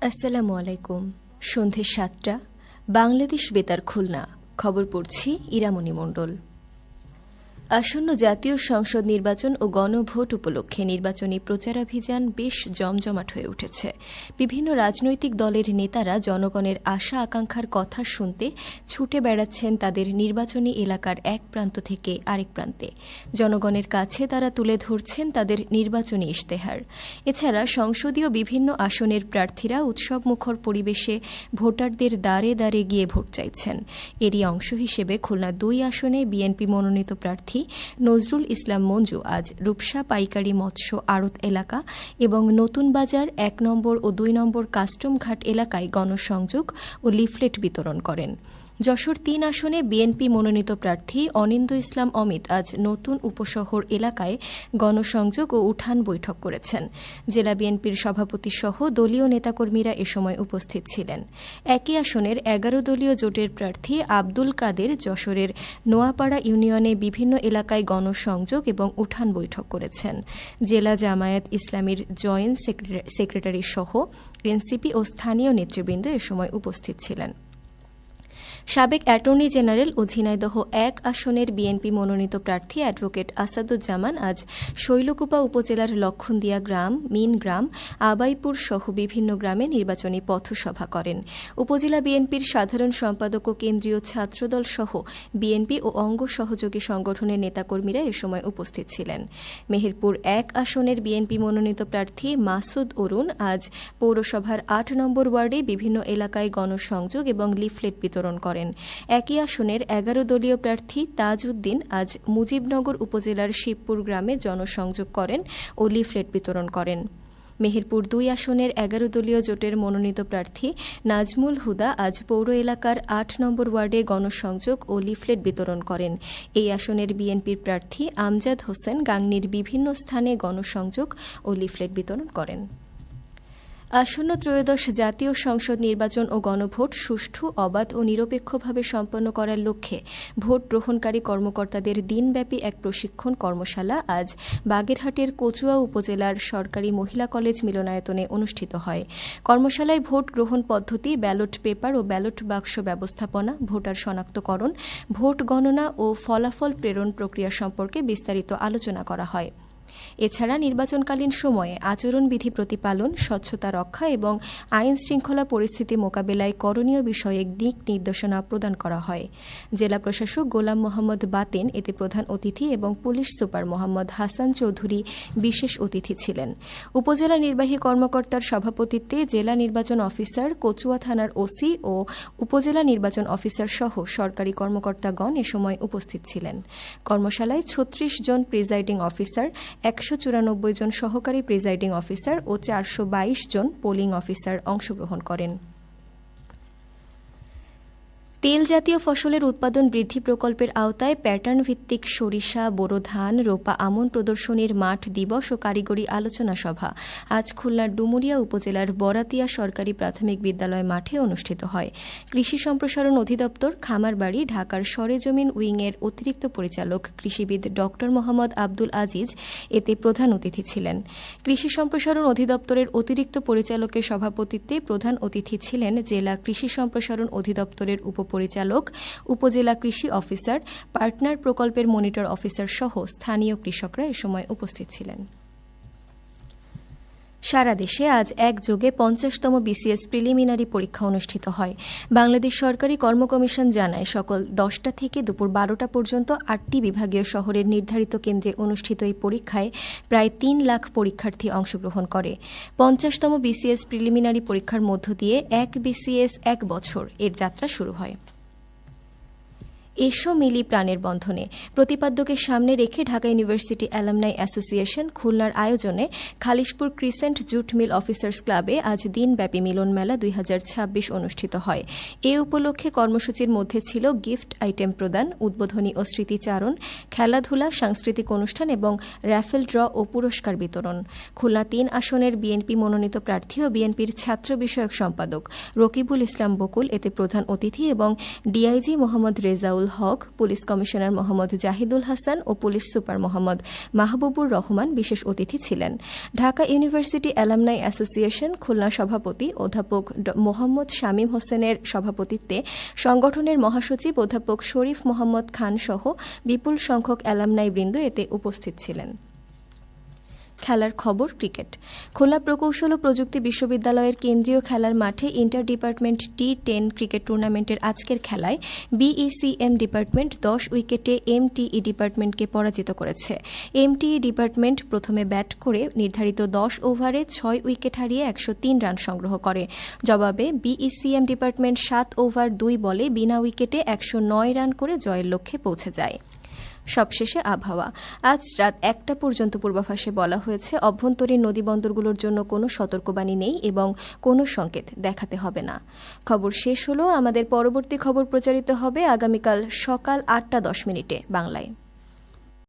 আসসালামু আলাইকুম। সন্ধে ৭টা, বাংলাদেশ বেতার খুলনা। খবর পড়ছি ইরামণি মণ্ডল। আসন্ন জাতীয় সংসদ নির্বাচন ও গণভোট উপলক্ষে নির্বাচনী প্রচারাভিযান বেশ জমজমাট হয়ে উঠেছে। বিভিন্ন রাজনৈতিক দলের নেতারা জনগণের আশা আকাঙ্ক্ষার কথা শুনতে ছুটে বেড়াচ্ছেন তাদের নির্বাচনী এলাকার এক প্রান্ত থেকে আরেক প্রান্তে। জনগণের কাছে তারা তুলে ধরছেন তাদের নির্বাচনী ইশতেহার। এছাড়া সংসদীয় বিভিন্ন আসনের প্রার্থীরা উৎসবমুখর পরিবেশে ভোটারদের দ্বারে দ্বারে গিয়ে ভোট চাইছেন। এরই অংশ হিসেবে খুলনা ২ আসনে বিএনপি মনোনীত প্রার্থী নজরুল ইসলাম মঞ্জু আজ রূপসা পাইকারি মৎস্য আড়ত এলাকা এবং নতুন বাজার ১ নম্বর ও ২ নম্বর কাস্টম ঘাট এলাকায় গণসংযোগ ও লিফলেট বিতরণ করেন। যশোর ৩ আসনে বিএনপি মনোনীত প্রার্থী অনিন্দ্য ইসলাম অমিত আজ নতুন উপশহর এলাকায় গণসংযোগ ও উঠান বৈঠক করেছেন। জেলা বিএনপির সভাপতি সহ দলীয় নেতাকর্মীরা এ সময় উপস্থিত ছিলেন। একই আসনের ১১ দলীয় জোটের প্রার্থী আব্দুল কাদের যশোরের নোয়াপাড়া ইউনিয়নে বিভিন্ন এলাকায় গণসংযোগ এবং উঠান বৈঠক করেছেন। জেলা জামায়াত ইসলামীর জয়েন্ট সেক্রেটারি সহ এনসিপি ও স্থানীয় নেতৃবৃন্দ এ সময় উপস্থিত ছিলেন। সাবেক অ্যাটর্নি জেনারেল ও ঝিনাইদহ ১ আসনের বিএনপি মনোনীত প্রার্থী অ্যাডভোকেট আসাদুজ্জামান আজ শৈলকুপা উপজেলার লক্ষণদিয়া গ্রাম, মিনগ্রাম, আবাইপুর সহ বিভিন্ন গ্রামে নির্বাচনী পথসভা করেন। উপজেলা বিএনপির সাধারণ সম্পাদক ও কেন্দ্রীয় ছাত্রদল সহ বিএনপি ও অঙ্গ সহযোগী সংগঠনের নেতাকর্মীরা এ সময় উপস্থিত ছিলেন। মেহেরপুর ১ আসনের বিএনপি মনোনীত প্রার্থী মাসুদ অরুণ আজ পৌরসভার ৮ নম্বর ওয়ার্ডে বিভিন্ন এলাকায় গণসংযোগ এবং লিফলেট বিতরণ করেন। একই আসনের ১১ দলীয় প্রার্থী তাজউদ্দিন আজ মুজিবনগর উপজেলার শিবপুর গ্রামে জনসংযোগ করেন ও লিফলেট বিতরণ করেন। মেহেরপুর ২ আসনের ১১ দলীয় জোটের মনোনীত প্রার্থী নাজমুল হুদা আজ পৌর এলাকার ৮ নম্বর ওয়ার্ডে গণসংযোগ ও লিফলেট বিতরণ করেন। এই আসনের বিএনপির প্রার্থী আমজাদ হোসেন গাংনীর বিভিন্ন স্থানে গণসংযোগ ও লিফলেট বিতরণ করেন। আসন্ন ত্রয়োদশ জাতীয় সংসদ নির্বাচন ও গণভোট সুষ্ঠু, অবাধ ও নিরপেক্ষভাবে সম্পন্ন করার লক্ষ্যে ভোট গ্রহণকারী কর্মকর্তাদের দিনব্যাপী এক প্রশিক্ষণ কর্মশালা আজ বাগেরহাটের কচুয়া উপজেলার সরকারি মহিলা কলেজ মিলনায়তনে অনুষ্ঠিত হয়। কর্মশালায় ভোট গ্রহণ পদ্ধতি, ব্যালট পেপার ও ব্যালট বাক্স ব্যবস্থাপনা, ভোটার শনাক্তকরণ, ভোট গণনা ও ফলাফল প্রেরণ প্রক্রিয়া সম্পর্কে বিস্তারিত আলোচনা করা হয়। এছাড়া নির্বাচনকালীন সময়ে আচরণবিধি প্রতিপালন, স্বচ্ছতা রক্ষা এবং আইন শৃঙ্খলা পরিস্থিতি মোকাবেলায় করণীয় বিষয়ে দিক নির্দেশনা প্রদান করা হয়। জেলা প্রশাসক গোলাম মোহাম্মদ বাতেন এতে প্রধান অতিথি এবং পুলিশ সুপার মোহাম্মদ হাসান চৌধুরী বিশেষ অতিথি ছিলেন। উপজেলা নির্বাহী কর্মকর্তার সভাপতিত্বে জেলা নির্বাচন অফিসার, কচুয়া থানার ওসি ও উপজেলা নির্বাচন অফিসার সহ সরকারি কর্মকর্তাগণ এ সময় উপস্থিত ছিলেন। কর্মশালায় ৩৬ জন প্রিজাইডিং অফিসার, ১৯৪ জন সহকারী প্রিজাইডিং অফিসার ও ৪২২ জন পোলিং অফিসার অংশগ্রহণ করেন। তেল জাতীয় ফসলের উৎপাদন বৃদ্ধি প্রকল্পের আওতায় প্যাটার্ন ভিত্তিক সরিষা, বোরো ধান, রোপা আমন প্রদর্শনীর মাঠ দিবস ও কারিগরি আলোচনা সভা আজ খুলনার ডুমুরিয়া উপজেলার বরাতিয়া সরকারি প্রাথমিক বিদ্যালয় মাঠে অনুষ্ঠিত হয়। কৃষি সম্প্রসারণ অধিদপ্তর, খামারবাড়ি, ঢাকার সরেজমিন উইংয়ের অতিরিক্ত পরিচালক কৃষিবিদ ড মোহাম্মদ আব্দুল আজিজ এতে প্রধান অতিথি ছিলেন। কৃষি সম্প্রসারণ অধিদপ্তরের অতিরিক্ত পরিচালকের সভাপতিত্বে প্রধান অতিথি ছিলেন জেলা কৃষি সম্প্রসারণ অধিদপ্তরের উপপরিচালক, উপজেলা কৃষি অফিসার, পার্টনার প্রকল্পের মনিটর অফিসার সহ স্থানীয় কৃষকরা এ সময় উপস্থিত ছিলেন। সারা দেশে আজ একযোগে ৫০তম বিসিএস প্রিলিমিনারি পরীক্ষা অনুষ্ঠিত হয়। বাংলাদেশ সরকারি কর্মকমিশন জানায়, সকাল ১০টা থেকে দুপুর ১২টা পর্যন্ত ৮টি বিভাগীয় শহরের নির্ধারিত কেন্দ্রে অনুষ্ঠিত এই পরীক্ষায় প্রায় ৩ লাখ পরীক্ষার্থী অংশগ্রহণ করে। ৫০তম বিসিএস প্রিলিমিনারি পরীক্ষার মধ্য দিয়ে এক বিসিএস ১ বছর এর যাত্রা শুরু হয়। এসো মিলি প্রাণের বন্ধনে প্রতিপাদ্যকে সামনে রেখে ঢাকা ইউনিভার্সিটি অ্যালামনাই অ্যাসোসিয়েশন খুলনার আয়োজনে Khalishpur crescent jute mill officers ক্লাবে আজ দিনব্যাপী মিলন মেলা ২০২৬ অনুষ্ঠিত হয়। এ উপলক্ষে কর্মসূচির মধ্যে ছিল গিফট আইটেম প্রদান, উদ্বোধনী ও স্মৃতিচারণ, খেলাধুলা, সাংস্কৃতিক অনুষ্ঠান এবং র্যাফেল ড্র ও পুরস্কার বিতরণ। খুলনা ৩ আসনের বিএনপি মনোনীত প্রার্থী ও বিএনপির ছাত্র বিষয়ক সম্পাদক রকিবুল ইসলাম বকুল এতে প্রধান অতিথি এবং DIG Mohammad Rezaul Haque, police commissioner Mohammad Zahidul Hasan ও পুলিশ সুপার মোহাম্মদ মাহবুবুর রহমান বিশেষ অতিথি ছিলেন। Dhaka university alumni association Khulna সভাপতি অধ্যাপক মোহাম্মদ শামীম হোসেনের সভাপতিত্বে সংগঠনের মহাসচিব অধ্যাপক শরীফ মোহাম্মদ খান সহ বিপুল সংখ্যক অ্যালামনাই বৃন্দ এতে উপস্থিত ছিলেন। খেলার খবর ক্রিকেট। খুলনা প্রকৌশল ও প্রযুক্তি বিশ্ববিদ্যালয়ের কেন্দ্রীয় খেলার মাঠে ইন্টার ডিপার্টমেন্ট T10 ক্রিকেট টুর্নামেন্টের আজকের খেলায় বিইসিএম ডিপার্টমেন্ট 10 উইকেটে এমটিই ডিপার্টমেন্টকে পরাজিত করেছে। এমটিই ডিপার্টমেন্ট প্রথমে ব্যাট করে নির্ধারিত 10 ওভারে 6 উইকেট হারিয়ে 103 রান সংগ্রহ করে। জবাবে বিইসিএম ডিপার্টমেন্ট 7 ওভার 2 বলে বিনা উইকেটে 109 রান করে জয়ের লক্ষ্যে পৌঁছে যায়। সবশেষে আবহাওয়া। আজ রাত 1টা পর্যন্ত পূর্বাভাসে বলা হয়েছে অভ্যন্তরীণ নদীবন্দরগুলোর জন্য কোনো সতর্কবাণী নেই এবং কোনো সংকেত দেখাতে হবে না। খবর শেষ হলো। আমাদের পরবর্তী খবর প্রচারিত হবে আগামীকাল সকাল 8টা 10 মিনিটে বাংলায়।